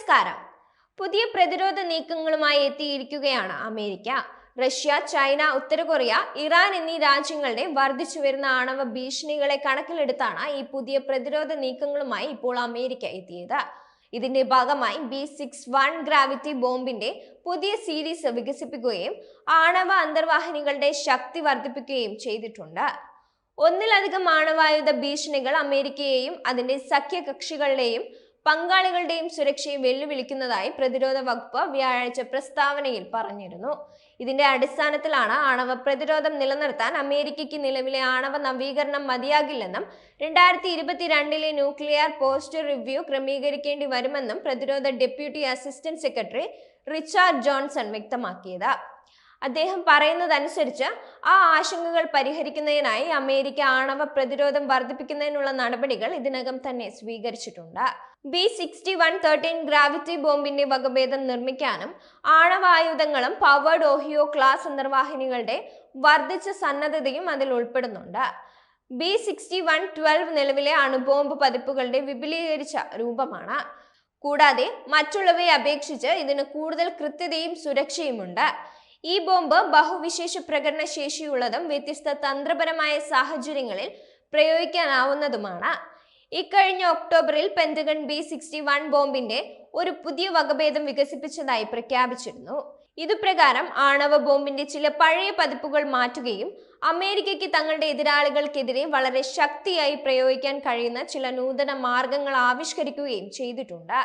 നമസ്കാരം. പുതിയ പ്രതിരോധ നീക്കങ്ങളുമായി എത്തിയിരിക്കുകയാണ് അമേരിക്ക. റഷ്യ, ചൈന, ഉത്തര കൊറിയ, ഇറാൻ എന്നീ രാജ്യങ്ങളുടെ വർദ്ധിച്ചു വരുന്ന ആണവ ഭീഷണികളെ കണക്കിലെടുത്താണ് ഈ പുതിയ പ്രതിരോധ നീക്കങ്ങളുമായി ഇപ്പോൾ അമേരിക്ക എത്തിയത്. ഇതിന്റെ ഭാഗമായി B61 ഗ്രാവിറ്റി ബോംബിന്റെ പുതിയ സീരീസ് വികസിപ്പിക്കുകയും ആണവ അന്തർവാഹിനികളുടെ ശക്തി വർദ്ധിപ്പിക്കുകയും ചെയ്തിട്ടുണ്ട്. ഒന്നിലധികം ആണവായുധ ഭീഷണികൾ അമേരിക്കയെയും അതിന്റെ സഖ്യകക്ഷികളുടെയും പങ്കാളികളുടെയും സുരക്ഷയെ വെല്ലുവിളിക്കുന്നതായി പ്രതിരോധ വകുപ്പ് വ്യാഴാഴ്ച പ്രസ്താവനയിൽ പറഞ്ഞിരുന്നു. ഇതിന്റെ അടിസ്ഥാനത്തിലാണ് ആണവ പ്രതിരോധം നിലനിർത്താൻ അമേരിക്കയ്ക്ക് നിലവിലെ ആണവ നവീകരണം മതിയാകില്ലെന്നും 2022 ന്യൂക്ലിയർ പോസ്റ്റ് റിവ്യൂ ക്രമീകരിക്കേണ്ടി വരുമെന്നും പ്രതിരോധ deputy assistant secretary Richard Johnson വ്യക്തമാക്കിയത്. അദ്ദേഹം പറയുന്നതനുസരിച്ച് ആ ആശങ്കകൾ പരിഹരിക്കുന്നതിനായി അമേരിക്ക ആണവ പ്രതിരോധം വർദ്ധിപ്പിക്കുന്നതിനുള്ള നടപടികൾ ഇതിനകം തന്നെ സ്വീകരിച്ചിട്ടുണ്ട്. B61-13 ഗ്രാവിറ്റി ബോംബിന്റെ വകഭേദം നിർമ്മിക്കാനും ആണവായുധങ്ങളും പവേർഡ് ഓഹിയോ ക്ലാസ് അന്തർവാഹിനികളുടെ വർദ്ധിച്ച സന്നദ്ധതയും അതിൽ ഉൾപ്പെടുന്നുണ്ട്. B61-12 നിലവിലെ അണുബോംബ് പതിപ്പുകളുടെ വിപുലീകരിച്ച രൂപമാണ്. കൂടാതെ മറ്റുള്ളവയെ അപേക്ഷിച്ച് ഇതിന് കൂടുതൽ കൃത്യതയും സുരക്ഷയുമുണ്ട്. ഈ ബോംബ് ബഹുവിശേഷ പ്രകടന ശേഷിയുള്ളതും വ്യത്യസ്ത തന്ത്രപരമായ സാഹചര്യങ്ങളിൽ പ്രയോഗിക്കാനാവുന്നതുമാണ്. ഇക്കഴിഞ്ഞ ഒക്ടോബറിൽ പെന്റഗൺ B61 ബോംബിന്റെ ഒരു പുതിയ വകഭേദം വികസിപ്പിച്ചതായി പ്രഖ്യാപിച്ചിരുന്നു. ഇതുപ്രകാരം ആണവ ബോംബിന്റെ ചില പഴയ പതിപ്പുകൾ മാറ്റുകയും അമേരിക്കയ്ക്ക് തങ്ങളുടെ എതിരാളികൾക്കെതിരെ വളരെ ശക്തിയായി പ്രയോഗിക്കാൻ കഴിയുന്ന ചില നൂതന മാർഗങ്ങൾ ആവിഷ്കരിക്കുകയും ചെയ്തിട്ടുണ്ട്.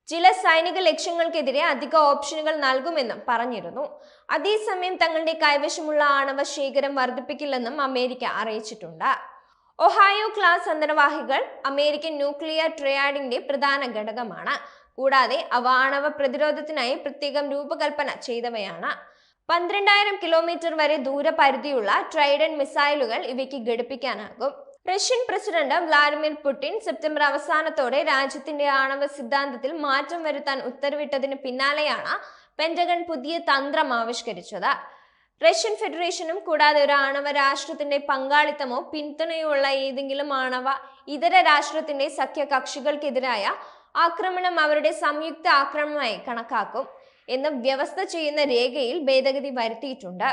ചില സൈനിക ലക്ഷ്യങ്ങൾക്കെതിരെ അധിക ഓപ്ഷനുകൾ നൽകുമെന്നും പറഞ്ഞിരുന്നു. അതേസമയം തങ്ങളുടെ കൈവശമുള്ള ആണവ ശേഖരം വർദ്ധിപ്പിക്കില്ലെന്നും അമേരിക്ക അറിയിച്ചിട്ടുണ്ട്. ഒഹായോ ക്ലാസ് അന്തർവാഹികൾ അമേരിക്കൻ ന്യൂക്ലിയർ ട്രയാഡിന്റെ പ്രധാന ഘടകമാണ്. കൂടാതെ അവ ആണവ പ്രതിരോധത്തിനായി പ്രത്യേകം രൂപകൽപ്പന ചെയ്തവയാണ്. 12,000 കിലോമീറ്റർ വരെ ദൂരപരിധിയുള്ള ട്രൈഡൻ മിസൈലുകൾ ഇവയ്ക്ക് ഘടിപ്പിക്കാനാകും. Russian president Vladimir Putin September അവസാനത്തോടെ രാജ്യത്തിന്റെ ആണവ സിദ്ധാന്തത്തിൽ മാറ്റം വരുത്താൻ ഉത്തരവിട്ടതിന് പിന്നാലെയാണ് പെന്റഗൺ പുതിയ തന്ത്രം ആവിഷ്കരിച്ചത്. റഷ്യൻ ഫെഡറേഷനും കൂടാതെ ഒരു ആണവ രാഷ്ട്രത്തിന്റെ പങ്കാളിത്തമോ പിന്തുണയോ ഉള്ള ഏതെങ്കിലും ആണവ ഇതര രാഷ്ട്രത്തിന്റെ സഖ്യകക്ഷികൾക്കെതിരായ ആക്രമണം അവരുടെ സംയുക്ത ആക്രമണമായി കണക്കാക്കും എന്ന് വ്യവസ്ഥ ചെയ്യുന്ന രേഖയിൽ ഭേദഗതി വരുത്തിയിട്ടുണ്ട്.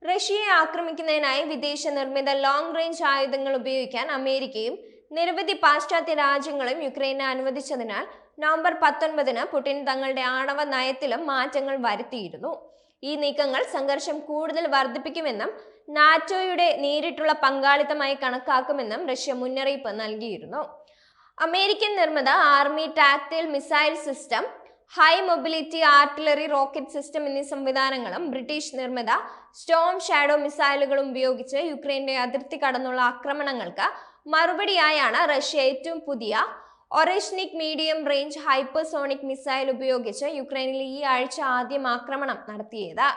റഷ്യയെ ആക്രമിക്കുന്നതിനായി വിദേശ നിർമ്മിത ലോങ് റേഞ്ച് ആയുധങ്ങൾ ഉപയോഗിക്കാൻ അമേരിക്കയും നിരവധി പാശ്ചാത്യ രാജ്യങ്ങളും യുക്രൈനെ അനുവദിച്ചതിനാൽ നവംബർ 19 പുടിൻ തങ്ങളുടെ ആണവ നയത്തിലും മാറ്റങ്ങൾ വരുത്തിയിരുന്നു. ഈ നീക്കങ്ങൾ സംഘർഷം കൂടുതൽ വർദ്ധിപ്പിക്കുമെന്നും നാറ്റോയുടെ നേരിട്ടുള്ള പങ്കാളിത്തമായി കണക്കാക്കുമെന്നും റഷ്യ മുന്നറിയിപ്പ് നൽകിയിരുന്നു. അമേരിക്കൻ നിർമ്മിത army tactile missile system, high mobility artillery rocket system എന്നീ സംവിധാനങ്ങളും ബ്രിട്ടീഷ് നിർമ്മിത സ്റ്റോം ഷാഡോ മിസൈലുകളും ഉപയോഗിച്ച് യുക്രൈന്റെ അതിർത്തി കടന്നുള്ള ആക്രമണങ്ങൾക്ക് മറുപടിയായാണ് റഷ്യ ഏറ്റവും പുതിയ Oreshnik medium range hypersonic missile ഉപയോഗിച്ച് യുക്രൈനിൽ ഈ ആഴ്ച ആദ്യം ആക്രമണം നടത്തിയത്.